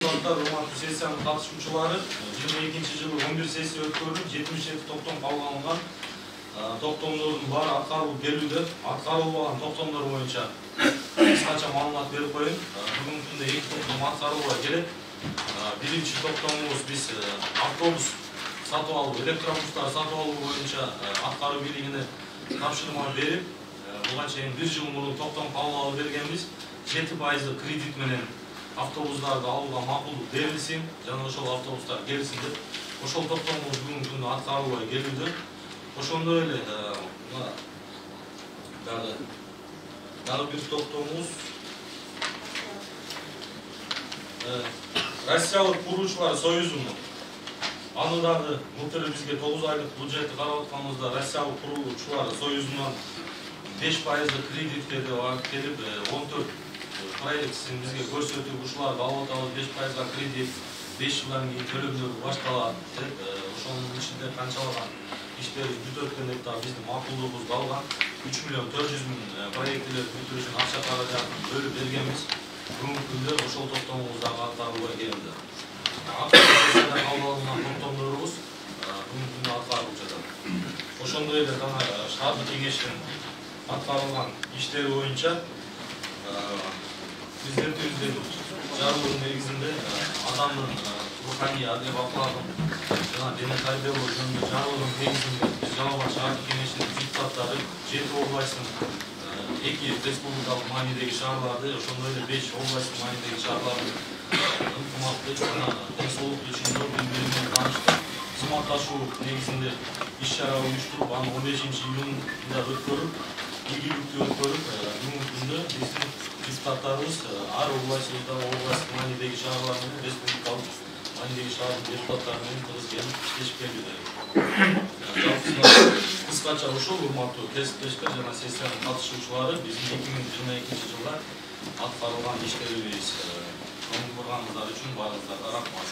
депутаттар, урматтуу сессиянын катышуучулары, 22-жылы 11 сессия өткөрүлүп, 77 токтом кабыл алынган. Токтомдордун баары аткарылып келүүдө. Аткарылбаган токтомдор боюнча кыскача маалымат берип коеюн. Бүгүнкү күндө 2 токтом аткарылбай келет. Биринчи токтомубуз биз автобус сатып алуу, электробустар сатып алуу боюнча аткаруу бийлигине тапшырма берип, буга чейин 1 жыл мурун токтом кабыл алып бергенбиз. 7% кредит менен автобустарды алууга макулдук берилсин, жана ошол автобустар келсин деп, ошол токтомубуз бүгүнкү күндө аткарылбай келүүдө. Ошондой эле дагы бир токтомубуз Россиялык куруучулар союзунун. Аны дагы былтыр бизге 9 айлык бюджетти карап атканыбызда Россиялык куруучулар союзунан 5% кредитке деп алып келип, 14 проектисин бизге көрсөтүп, ушуларды алып атабыз, 5% кредит 5 жылдан кийин төлөмдөр башталат деп, ошонун ичинде канчалаган иштер бүт өткөн деп дагы биздин макулдугубузду алган. 3 миллион 400 миң проектилерди бүтүрүү үчүн акча каражатын бөлүп бергенбиз. Бүгүнкү күндө ошол токтомубуз дагы аткарылбай келди. Кабыл алынган токтомдорубуз бүгүнкү күндө аткарылып жатат. Ошондой эле жана шаардык кеңештин аткарылган иштери боюнча президентибиздин жарлыгынын негизинде адамдын руханий адил-аклагын жана дене тарбиялоо жөнүндө жарлыгынын негизинде биз Жалал Абад шаардык кеңешинин депутаттары 7 областтын 2 республикалык маанидеги шаарларды, ошондой эле 5 областтын маанидеги шаарларды ынтымактуу жана ден соолук үчүн бири-бири менен тааныштык, кызматташуу негизинде иш-чара уюштуруп, аны 15-июнда өткөрүп, ийгиликтүү өткөрүп, бүгүнкү күндө биздин депутаттарыбыз ар областтын маанидеги шаарлар менен республикалык маанидеги шаардын депутаттары менен тыгыз келип иштешип келүүдө. Кыскача ушул урматтуу кесиптештер жана сессиянын катышуучулары биздин 2022-жылда аткарылган иштерибиз. Көңүл бурганыңыздар үчүн баарыңыздарга рахмат.